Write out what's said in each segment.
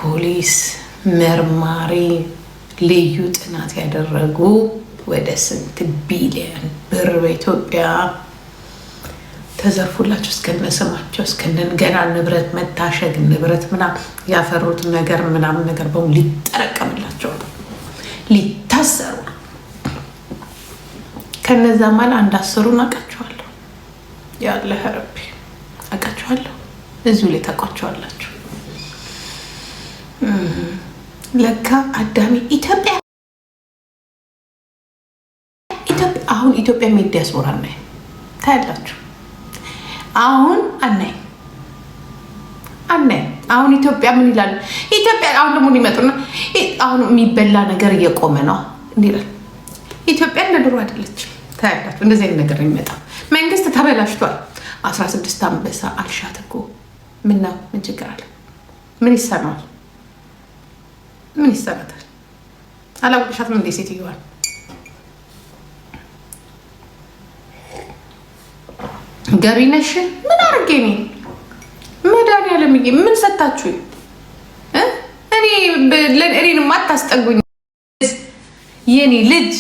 ፖሊስ መርማሪ ልዩ ጥናት ያደረጉ ወደ 8 ቢሊዮን ብር በኢትዮጵያ ተዘርፉላቸው እስከነስማቸው እስከነገና ንብረት መታሸግ ንብረት ምናምን ያፈሩት ነገር ምናምን ነገር በሙሉ ሊጠረቀምላቸው ሊታሰሩ ከነዛ ማል አንድ 10ን አውቃቸዋለሁ። ያለ ረቢ አውቃቸዋለሁ። እዚሁ ላይ ታውቋቸዋላችሁ። ለካ አዳሚ ኢትዮጵያ አሁን ኢትዮጵያ ዲያስፖራ ነው ታያላችሁ። አሁን አናይ አሁን ኢትዮጵያ ምን ይላሉ? ኢትዮጵያ አሁን ደግሞ ይመጡና አሁን የሚበላ ነገር እየቆመ ነው እንዲላል። ኢትዮጵያ እንደ ድሮ አይደለችም ታያላችሁ። እንደዚህ አይነት ነገር የሚመጣ መንግስት ተበላሽቷል። 16 አንበሳ አልሻት እኮ ምነው ምን ችግር አለ? ምን ይሰማል? ምን ይሰማታል? አላውቅሻትም እንደ ሴትዮዋል ገቢነሽ ምን አርጌ ነው መድኃኒዓለም ምን ሰጣችሁኝ? እኔን ማታስጠጉኝ የኔ ልጅ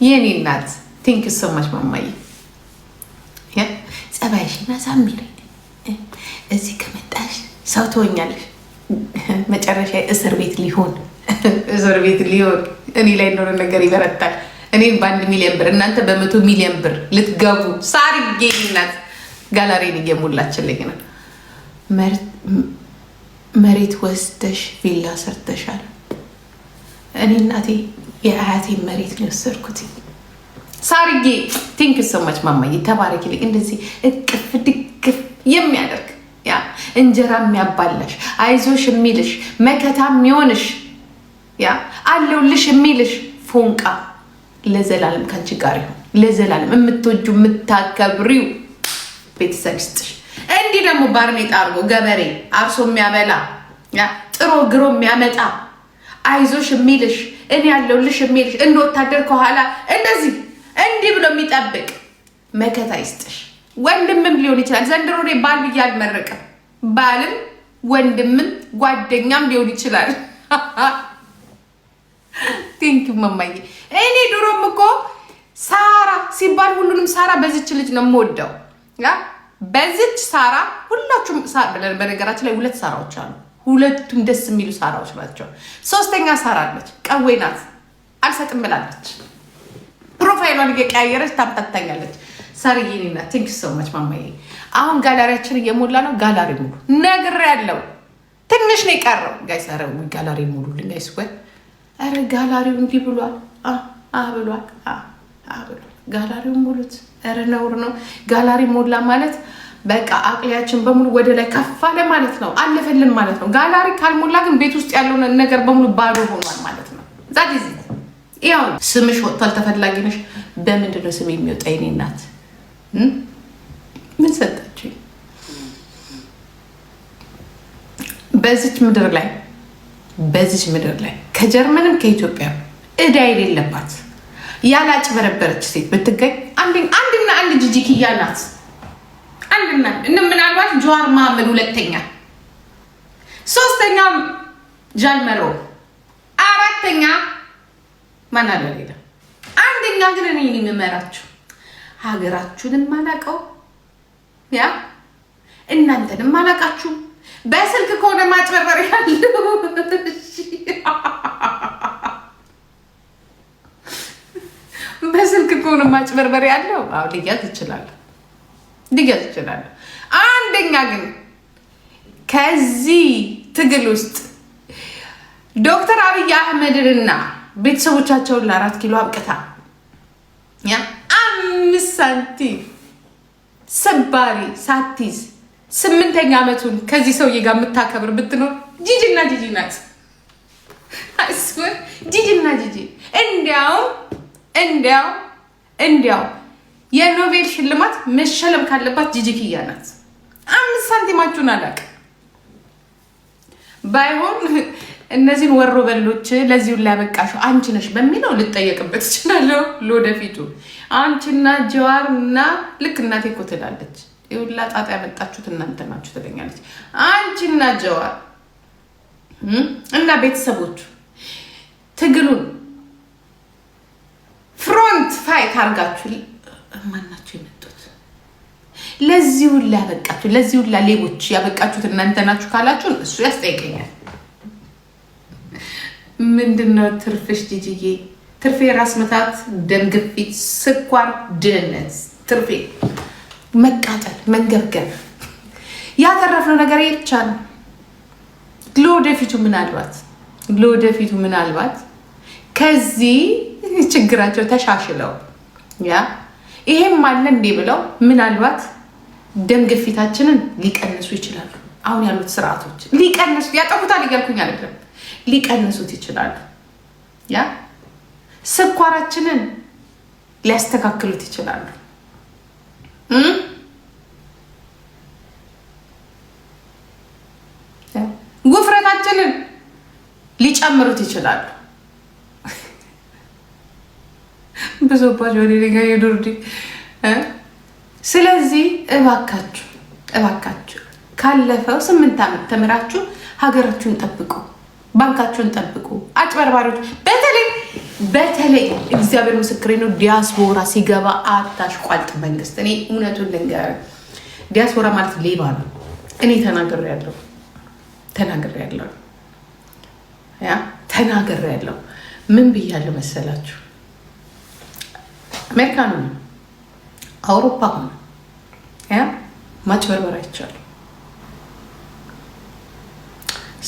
የኔ እናት ቲንክ ሶ ማች ማማዬ ጸባይሽና ሳሚሪ እዚህ ከመጣሽ ሰው ትሆኛለሽ። መጨረሻ እስር ቤት ሊሆን እኔ ላይ እንደሆነ ነገር ይበረታል። እኔም በ1 ሚሊዮን ብር እናንተ በ100 ሚሊዮን ብር ልትገቡ ሳርጌ እናት ጋላሪን እየሞላችልኝ ነው። መሬት ወስደሽ ቪላ ሰርተሻል። እኔ እናቴ የአያቴ መሬት ነው የወሰድኩት። ሳርጌ ቲንክ ሶ ማች ማማዬ ተባረኪልኝ። እንደዚህ እቅፍ ድግፍ የሚያደርግ ያ እንጀራ የሚያባላሽ አይዞሽ የሚልሽ መከታ የሚሆንሽ ያ አለውልሽ የሚልሽ ፎንቃ ለዘላለም ካንቺ ጋር ይሁን። ለዘላለም የምትወጁ የምታከብሪው ቤተሰብ ይስጥሽ። እንዲህ ደግሞ ባርኔጣ አርጎ ገበሬ አርሶ የሚያበላ ጥሮ ግሮ የሚያመጣ አይዞሽ የሚልሽ እኔ ያለውልሽ የሚልሽ እንደ ወታደር ከኋላ እንደዚህ እንዲህ ብሎ የሚጠብቅ መከታ ይስጥሽ። ወንድምም ሊሆን ይችላል። ዘንድሮ እኔ ባል ብዬ አልመረቅም። ባልም ወንድምም ጓደኛም ሊሆን ይችላል። ቴንኪው መማዬ። እኔ ድሮም እኮ ሳራ ሲባል ሁሉንም ሳራ በዚች ልጅ ነው የምወደው። በዚች ሳራ ሁላችሁም በነገራችን ላይ 2 ሳራዎች አሉ። ሁለቱም ደስ የሚሉ ሳራዎች ናቸው። 3ኛ ሳራ አለች፣ ቀዌ ናት፣ አልሰጥም ብላለች። ፕሮፋይሏን እየቀያየረች ታምታታኛለች። ሳርዬ ኔና ቴንክ ሶ ማች ማማዬ። አሁን ጋላሪያችን እየሞላ ነው። ጋላሪ ሙሉ ነግሬያለሁ። ትንሽ ነው የቀረው ጋይስ። ኧረ ጋላሪ ሙሉ ልንጋይስ ወይ ኧረ ጋላሪው እንዲህ ብሏል ብሏል ብሏል። ጋላሪውን ሙሉት። ኧረ ነውር ነው። ጋላሪ ሞላ ማለት በቃ አቅሊያችን በሙሉ ወደ ላይ ከፍ አለ ማለት ነው። አለፈልን ማለት ነው። ጋላሪ ካልሞላ ግን ቤት ውስጥ ያለው ነገር በሙሉ ባዶ ሆኗል ማለት ነው። ዛት ጊዜ ያው ስምሽ ወጥቷል፣ ተፈላጊ ነሽ። በምንድን ነው ስም የሚወጣ? የኔ እናት ምን ሰጣችኝ? በዚች ምድር ላይ ከጀርመንም ከኢትዮጵያ እዳ የሌለባት ያላጭበረበረች ሴት ብትገኝ አንድና አንድ ጂጂኪያ ናት። አንድና ምናልባት ጀዋር መሀመድ 2ኛ፣ 3ኛ ጃልመሮ፣ 4ኛ ማን አለ ሌላ? አንደኛ ግን እኔ የምመራችሁ ሀገራችሁንም ማላቀው ያ እናንተንም ማላቃችሁ። በስልክ ከሆነ ማጭበርበር ያለው በስልክ ከሆነ ማጭበርበር ያለው ልያዝ እችላለሁ። አንደኛ ግን ከዚህ ትግል ውስጥ ዶክተር አብይ አህመድንና ቤተሰቦቻቸውን ለ4 ኪሎ አብቅታ 5 ሳንቲም ሰባሪ ሳትይዝ 8ኛ ዓመቱን ከዚህ ሰውዬ ጋር የምታከብር ብትኖር ጂጂና ጂጂ ናት። አይስወር ጂጂና ጂጂ እንዲያው የኖቤል ሽልማት መሸለም ካለባት ጂጂኪያ ናት። 5 ሳንቲማችሁን አላውቅም። ባይሆን እነዚህን ወሮ በሎች ለዚሁ ላይ ያበቃሽው አንቺ ነሽ በሚለው ልጠየቅበት እችላለሁ ለወደፊቱ። አንቺና ጀዋርና ልክ እናቴ እኮ ትላለች፣ ይኸውላ ጣጣ ያመጣችሁት እናንተ ናችሁ ትለኛለች። አንቺና ጀዋር እና ቤተሰቦቹ ትግሉን ፍሮንት ፋይት አድርጋችሁ ማናችሁ የመጡት ለዚህ ሁላ ያበቃችሁ፣ ለዚህ ሁላ ሌቦች ያበቃችሁት እናንተ ናችሁ ካላችሁ እሱ ያስጠይቀኛል። ምንድነው ትርፍሽ ጂጂዬ? ትርፌ ራስ ምታት፣ ደም ግፊት፣ ስኳር፣ ድህነት፣ ትርፌ መቃጠል፣ መንገብገብ። ያተረፍነው ነገር ብቻ ነው። ለወደፊቱ ምናልባት ከዚህ ችግራቸው ተሻሽለው ይሄም አለ እንዴ ብለው ምናልባት ደም ግፊታችንን ሊቀንሱ ይችላሉ። አሁን ያሉት ስርዓቶች ሊቀንሱ ያጠፉታል እያልኩኝ አይደለም፣ ሊቀንሱት ይችላሉ። ስኳራችንን ሊያስተካክሉት ይችላሉ። ውፍረታችንን ሊጨምሩት ይችላሉ። ብዙባቸው ወደ ሌጋ የዱርዲ። ስለዚህ እባካችሁ ካለፈው 8 ዓመት ተምራችሁ ሀገራችሁን ጠብቁ፣ ባንካችሁን ጠብቁ። አጭበርባሪዎች በተለይ እግዚአብሔር ምስክሬ ነው፣ ዲያስፖራ ሲገባ አታሽቋልጥ መንግስት። እኔ እውነቱን ልንገር፣ ዲያስፖራ ማለት ሌባ ነው። እኔ ተናግሬያለሁ። ምን ብያለሁ መሰላችሁ? አሜሪካን ሆነ አውሮፓ ሆነ ማጭበርበር አይቻልም።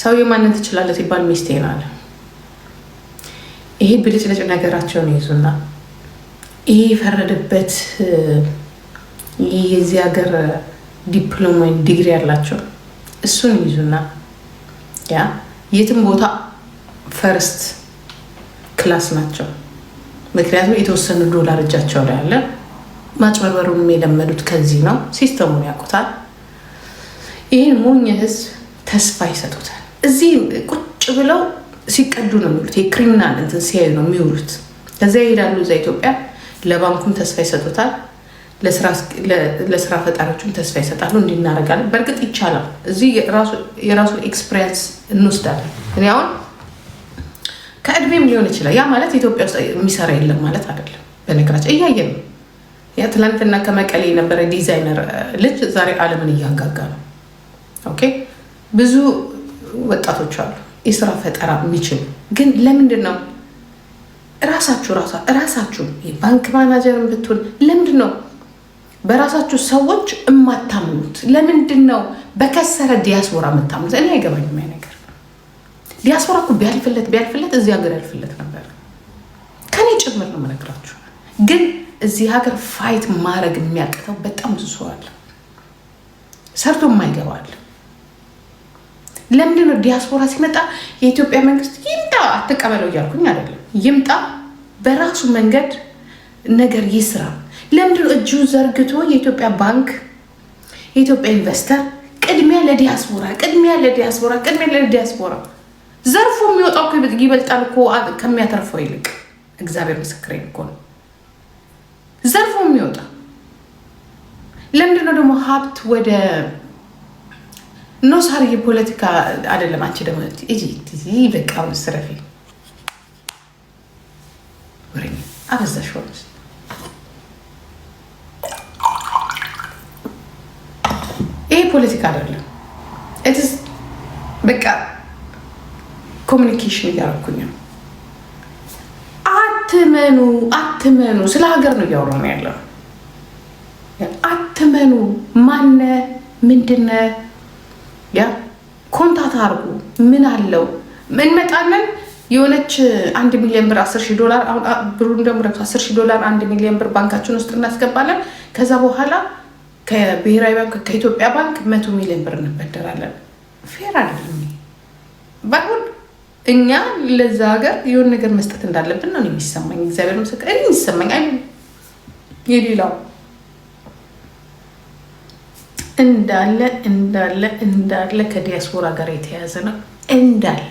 ሰውዬው ማንን ትችላለህ ሲባል ሚስቴን አለ። ይሄ ብልጭልጭ ነገራቸውን ይዙና ይሄ የፈረደበት የዚህ ሀገር ዲፕሎማ ዲግሪ ያላቸው እሱን ይዙና የትም ቦታ ፈርስት ክላስ ናቸው። ምክንያቱም የተወሰኑ ዶላር እጃቸው ላይ አለ። ማጭበርበሩን የለመዱት ከዚህ ነው። ሲስተሙን ያውቁታል። ይህን ሞኝ ህዝብ ተስፋ ይሰጡታል። እዚህ ቁጭ ብለው ሲቀዱ ነው የሚውሉት። የክሪሚናል እንትን ሲያዩ ነው የሚውሉት። ከዚያ ይሄዳሉ። እዛ ኢትዮጵያ ለባንኩም ተስፋ ይሰጡታል። ለስራ ፈጣሪዎችም ተስፋ ይሰጣሉ። እንዲናረጋለን። በእርግጥ ይቻላል። እዚህ የራሱ ኤክስፔሪንስ እንወስዳለን። እኔ አሁን ከእድሜም ሊሆን ይችላል። ያ ማለት ኢትዮጵያ ውስጥ የሚሰራ የለም ማለት አይደለም። በነገራችን እያየን ነው። ያ ትላንትና ከመቀሌ የነበረ ዲዛይነር ልጅ ዛሬ ዓለምን እያንጋጋ ነው። ኦኬ፣ ብዙ ወጣቶች አሉ የስራ ፈጠራ የሚችሉ። ግን ለምንድን ነው ራሳችሁ የባንክ ማናጀርን ብትሆን ለምንድን ነው በራሳችሁ ሰዎች እማታምኑት? ለምንድን ነው በከሰረ ዲያስፖራ የምታምኑት? እኔ አይገባኝም ያ ነገር። ዲያስፖራ እኮ ቢያልፍለት እዚህ ሀገር ያልፍለት ነበር። ከኔ ጭምር ነው የምነግራችሁ። ግን እዚህ ሀገር ፋይት ማድረግ የሚያቅተው በጣም ብዙ ሰው አለ፣ ሰርቶ የማይገባል። ለምንድን ነው ዲያስፖራ ሲመጣ የኢትዮጵያ መንግስት ይምጣ አትቀበለው እያልኩኝ አይደለም፣ ይምጣ በራሱ መንገድ ነገር ይስራ። ለምንድን ነው እጁ ዘርግቶ የኢትዮጵያ ባንክ የኢትዮጵያ ኢንቨስተር ቅድሚያ ለዲያስፖራ ዘርፎ የሚወጣው ይበልጣል እኮ ከሚያተርፈው ይልቅ። እግዚአብሔር ምስክሬን እኮ ነው። ዘርፎ የሚወጣ ለምንድን ነው ደግሞ ሀብት ወደ ኖሳር የፖለቲካ አይደለም። አንቺ ደግሞ በቃ ስረፊ ወሬ አበዛሽ ሆነች። ይሄ ፖለቲካ አይደለም። እትስ በቃ ኮሚኒኬሽን እያደረኩኝ ነው። አትመኑ። ስለ ሀገር ነው እያወራን ያለው። አትመኑ። ማነ ምንድነ ኮንታክት አድርጉ። ምን አለው እንመጣለን። የሆነች 1 ሚሊዮን ብር $10,000 አሁን ብሩ እንደምረቱ $10,000 1 ሚሊዮን ብር ባንካችን ውስጥ እናስገባለን። ከዛ በኋላ ከብሔራዊ ባንክ ከኢትዮጵያ ባንክ 100 ሚሊዮን ብር እንበደራለን። ፌር አይደለም። ባይሆን እኛ ለዛ ሀገር የሆነ ነገር መስጠት እንዳለብን ነው የሚሰማኝ። እግዚአብሔር ምስክር እኔ የሚሰማኝ አይ የሌላው እንዳለ ከዲያስፖራ ጋር የተያያዘ ነው። እንዳለ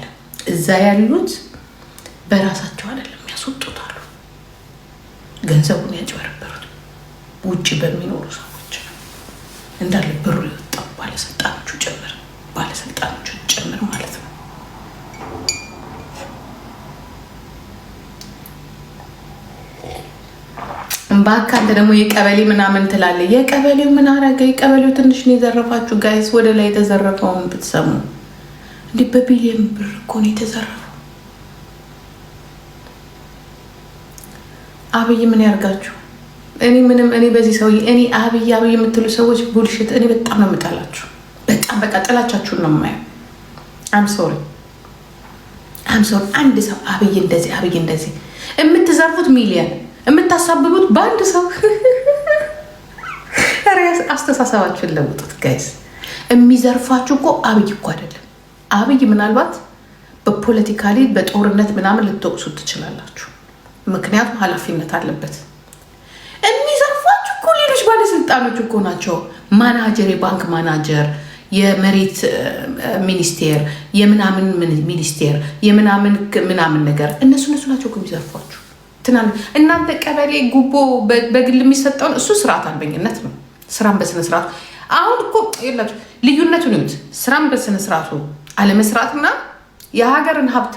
እዛ ያሉት በራሳቸው አይደለም ያስወጡታሉ። ገንዘቡን ያጭበረበሩት ውጭ በሚኖሩ ሰዎች ነው እንዳለ ብሩ የወጣው ባለስልጣኖቹ ጭምር ማለት ነው። እምባካ አንተ ደግሞ የቀበሌ ምናምን ትላለህ። የቀበሌው ምን አረገ? የቀበሌው ትንሽ ነው የዘረፋችሁ ጋይስ። ወደ ላይ የተዘረፈውን ብትሰሙ እንዲህ በቢሊየን ብር እኮ ነው የተዘረፈው። አብይ ምን ያርጋችሁ? እኔ በዚህ ሰውዬ እኔ አብይ የምትሉ ሰዎች ቡልሽት። እኔ በጣም ነው የምጠላችሁ። በጣም በቃ ጥላቻችሁን ነው የማየው። አም ሶሪ አንድ ሰው አብይ እንደዚህ የምትዘርፉት ሚሊየን የምታሳብቡት በአንድ ሰው አስተሳሰባችሁን ለውጡት ጋይስ። የሚዘርፋችሁ እኮ አብይ እኮ አይደለም። አብይ ምናልባት በፖለቲካሊ በጦርነት ምናምን ልትወቅሱት ትችላላችሁ። ምክንያቱም ኃላፊነት አለበት። የሚዘርፏችሁ እኮ ሌሎች ባለስልጣኖች እኮ ናቸው። ማናጀር፣ የባንክ ማናጀር፣ የመሬት ሚኒስቴር፣ የምናምን ሚኒስቴር፣ የምናምን ነገር እነሱ ናቸው እኮ የሚዘርፏችሁ። እናንተ ቀበሌ ጉቦ በግል የሚሰጠውን እሱ ስርዓት አልበኝነት ነው። ስራን በስነስርዓቱ አሁን እኮ የላችሁ ልዩነቱን ይዩት። ስራን በስነስርዓቱ አለመስራትና የሀገርን ሀብት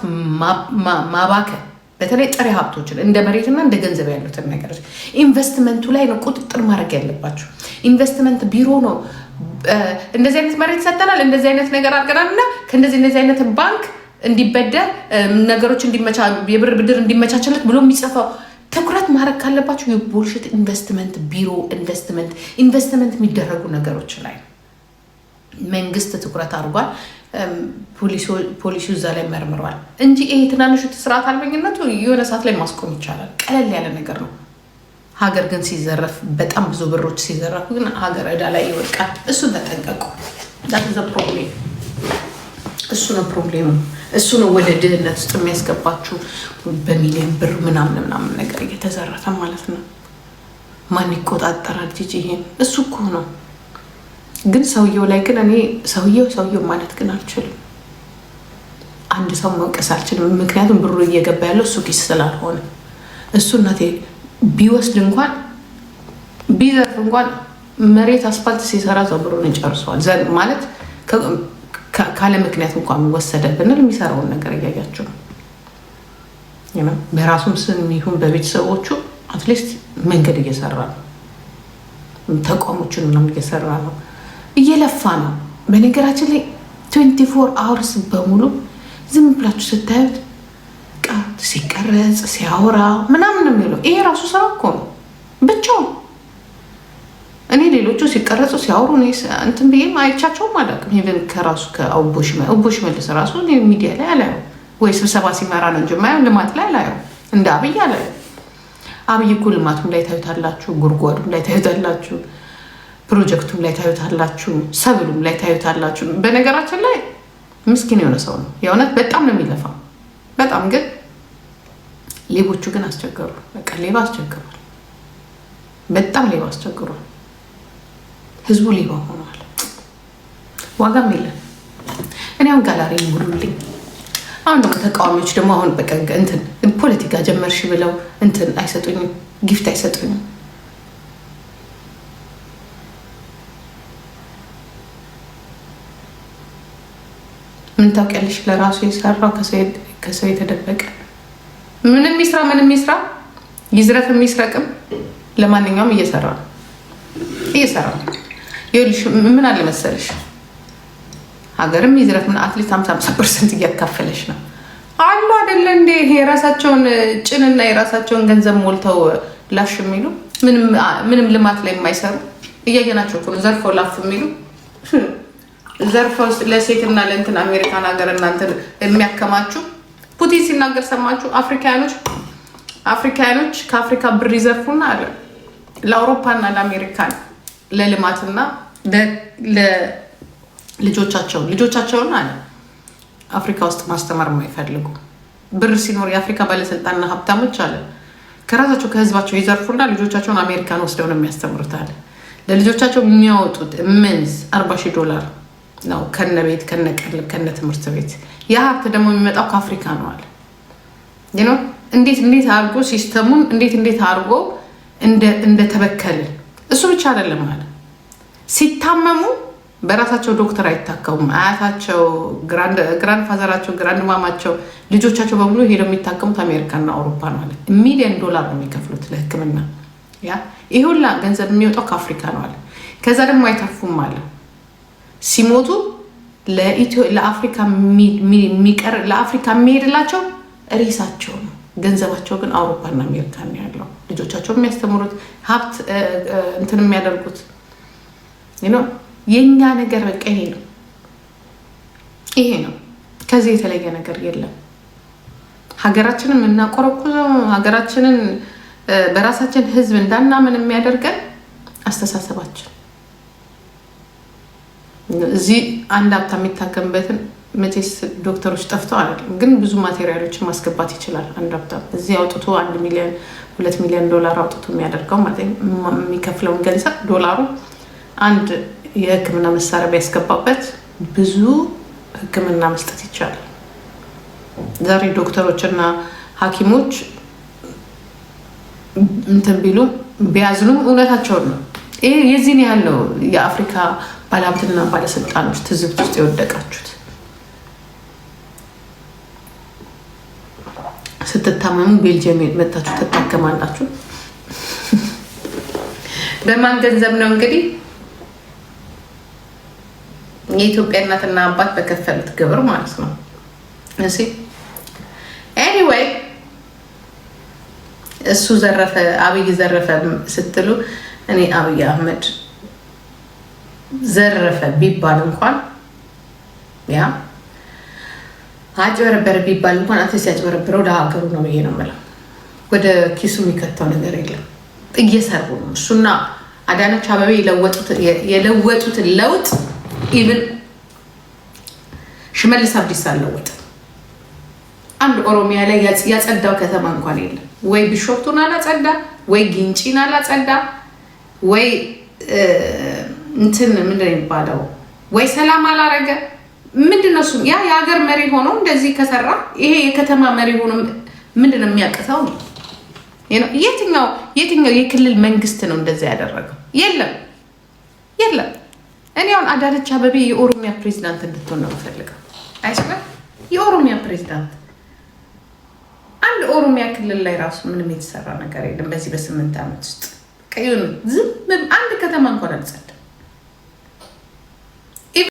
ማባከን፣ በተለይ ጥሬ ሀብቶችን እንደ መሬትና እንደ ገንዘብ ያሉትን ነገሮች ኢንቨስትመንቱ ላይ ነው ቁጥጥር ማድረግ ያለባቸው። ኢንቨስትመንት ቢሮ ነው እንደዚህ አይነት መሬት ሰጠናል፣ እንደዚህ አይነት ነገር አድርገናል እና ከእንደዚህ አይነት ባንክ እንዲበደር ነገሮች የብር ብድር እንዲመቻችለት ብሎ የሚጽፈው። ትኩረት ማድረግ ካለባቸው የቡልሽት ኢንቨስትመንት ቢሮ ኢንቨስትመንት የሚደረጉ ነገሮች ላይ መንግስት ትኩረት አድርጓል። ፖሊሲው እዛ ላይ መርምረዋል እንጂ ይሄ ትናንሹ ስርዓት አልበኝነቱ የሆነ ሰዓት ላይ ማስቆም ይቻላል። ቀለል ያለ ነገር ነው። ሀገር ግን ሲዘረፍ፣ በጣም ብዙ ብሮች ሲዘረፉ ግን ሀገር ዕዳ ላይ ይወድቃል። እሱን ተጠንቀቁ። ፕሮብሌም እሱ ነው ፕሮብሌሙ። እሱ ነው ወደ ድህነት ውስጥ የሚያስገባችሁ። በሚሊዮን ብር ምናምን ነገር እየተዘረፈ ማለት ነው። ማን ይቆጣጠራል? ጂጂ ይሄን እሱ እኮ ነው። ግን ሰውየው ላይ ግን እኔ ሰውየው ማለት ግን አልችልም። አንድ ሰው መውቀስ አልችልም። ምክንያቱም ብሩ እየገባ ያለው እሱ ኪስ ስላልሆነ እሱ እናቴ ቢወስድ እንኳን ቢዘርፍ እንኳን መሬት አስፋልት ሲሰራ ሰው ብሩን ይጨርሰዋል ማለት ካለ ምክንያት እንኳን ወሰደ ብንል የሚሰራውን ነገር እያያቸው ነው። በራሱም ስም ይሁን በቤተሰቦቹ አትሊስት መንገድ እየሰራ ነው። ተቋሞችን ምናምን እየሰራ ነው፣ እየለፋ ነው። በነገራችን ላይ 24 አወርስ በሙሉ ዝም ብላችሁ ስታዩት ሲቀረጽ ሲያወራ ምናምን ነው የሚለው። ይሄ ራሱ ስራ እኮ ነው ብቻው። እኔ ሌሎቹ ሲቀረጹ ሲያወሩ እንትን ብዬም አይቻቸውም አላውቅም። ኢቨን ከራሱ ከአቦሽ መልስ ራሱ ሚዲያ ላይ አላየው ወይ ስብሰባ ሲመራ ነው እንጂ የማየው ልማት ላይ አላየው። እንደ አብይ አላየው። አብይ እኮ ልማቱም ላይ ታዩታላችሁ፣ ጉድጓዱም ላይ ታዩታላችሁ፣ ፕሮጀክቱም ላይ ታዩታላችሁ፣ ሰብሉም ላይ ታዩታላችሁ። በነገራችን ላይ ምስኪን የሆነ ሰው ነው የእውነት በጣም ነው የሚለፋው። በጣም ግን ሌቦቹ ግን አስቸገሩ። በቃ ሌባ አስቸግሯል። በጣም ሌባ አስቸግሯል። ህዝቡ ሌባ ሆኗል። ዋጋም የለም። እኔ አሁን ጋላሪ ሙሉልኝ። አሁን ደግሞ ተቃዋሚዎች ደግሞ አሁን በቃ እንትን ፖለቲካ ጀመርሽ ብለው እንትን አይሰጡኝም፣ ጊፍት አይሰጡኝም። ምን ታውቂያለሽ? ለራሱ የሰራው ከሰው የተደበቀ ምንም ይስራ ይዝረፍ የሚስረቅም ለማንኛውም እየሰራ ነው። ይኸውልሽ ምን አለ መሰለሽ ሀገርም ይዝረፍ ምን አትሊስት 50% እያካፈለሽ ነው አሉ አይደለ እንዴ? ይሄ የራሳቸውን ጭንና የራሳቸውን ገንዘብ ሞልተው ላሽ የሚሉ ምንም ልማት ላይ የማይሰሩ እያየናቸው እኮ ነው። ዘርፈው ላፍ የሚሉ ዘርፈው ለሴትና ለእንትን አሜሪካን ሀገር እናንተ የሚያከማችሁ ፑቲን ሲናገር ሰማችሁ? አፍሪካኖች ከአፍሪካ ብር ይዘርፉና አለ ለአውሮፓና ለአሜሪካን ለልማትና ልጆቻቸውን አለ አፍሪካ ውስጥ ማስተማር የማይፈልጉ ብር ሲኖር የአፍሪካ ባለስልጣንና ሀብታሞች አለ ከራሳቸው ከህዝባቸው ይዘርፉና ልጆቻቸውን አሜሪካን ወስደው ነው የሚያስተምሩት አለ። ለልጆቻቸው የሚያወጡት ምንዝ $40,000 ነው ከነ ቤት ከነ ቀለብ ከነ ትምህርት ቤት። ያ ሀብት ደግሞ የሚመጣው ከአፍሪካ ነው አለ። እንዴት አድርጎ ሲስተሙን እንዴት አድርጎ እንደተበከለ እሱ ብቻ አይደለም አለ። ሲታመሙ በራሳቸው ዶክተር አይታከሙም። አያታቸው፣ ግራንድ ፋዘራቸው፣ ግራንድ ማማቸው፣ ልጆቻቸው በሙሉ ሄደው የሚታከሙት አሜሪካና አውሮፓ ነው አለ። $1,000,000 ነው የሚከፍሉት ለህክምና። ያ ይሄ ሁላ ገንዘብ የሚወጣው ከአፍሪካ ነው አለ። ከዛ ደግሞ አይተርፉም አለ። ሲሞቱ ለአፍሪካ የሚሄድላቸው ሬሳቸው ነው። ገንዘባቸው ግን አውሮፓና አሜሪካ ነው ያለው። ልጆቻቸው የሚያስተምሩት ሀብት እንትን የሚያደርጉት የኛ ነገር በቃ ይሄ ነው። ከዚህ የተለየ ነገር የለም። ሀገራችንን የምናቆረቁዘው ሀገራችንን በራሳችን ህዝብ እንዳናምን የሚያደርገን አስተሳሰባችን። እዚህ አንድ ሀብታ የሚታከምበትን መቼስ ዶክተሮች ጠፍተው አይደለም፣ ግን ብዙ ማቴሪያሎችን ማስገባት ይችላል። አንድ ሀብታ እዚህ አውጥቶ 1 ሚሊዮን 2 ሚሊዮን ዶላር አውጥቶ የሚያደርገው ማለት የሚከፍለውን ገንዘብ ዶላሩ አንድ የህክምና መሳሪያ ቢያስገባበት ብዙ ህክምና መስጠት ይቻላል። ዛሬ ዶክተሮችና ሐኪሞች እንትን ቢሉ ቢያዝኑም እውነታቸውን ነው። ይሄ የዚህን ያለው የአፍሪካ ባለሀብትና ባለስልጣኖች ትዝብት ውስጥ የወደቃችሁት። ስትታመሙ ቤልጅየም መታችሁ ትታከማላችሁ። በማን ገንዘብ ነው እንግዲህ? የኢትዮጵያ እናትና አባት በከፈሉት ግብር ማለት ነው። እሺ ኤኒዌይ እሱ ዘረፈ አብይ ዘረፈ ስትሉ እኔ አብይ አህመድ ዘረፈ ቢባል እንኳን ያ አጭበረበረ ቢባል እንኳን አትሊስት ያጭበረበረው ለሀገሩ ነው ብዬ ነው የምለው። ወደ ኪሱ የሚከተው ነገር የለም። እየሰሩ ነው። እሱና አዳነች አቤቤ የለወጡትን ለውጥ ኢቭን ሽመልስ አብዲሳ አልለወጠ። አንድ ኦሮሚያ ላይ ያጸዳው ከተማ እንኳን የለም። ወይ ቢሾፍቱን አላጸዳ፣ ወይ ግንጪን አላጸዳ፣ ወይ እንትን ምንድን ነው የሚባለው፣ ወይ ሰላም አላረገ። ምንድን ነው እሱ? ያ የሀገር መሪ ሆኖ እንደዚህ ከሰራ ይሄ የከተማ መሪ ሆኖ ምንድን ነው የሚያቅተው? የትኛው የክልል መንግስት ነው እንደዚህ ያደረገው? የለም። እኔ አሁን አዳነች አቤቤ የኦሮሚያ ፕሬዚዳንት እንድትሆን ነው የምፈልገው። አይስበ የኦሮሚያ ፕሬዚዳንት አንድ ኦሮሚያ ክልል ላይ ራሱ ምንም የተሰራ ነገር የለም በዚህ በ8 ዓመት ውስጥ። ቀዩን ዝም አንድ ከተማ እንኳን አልጸዳ።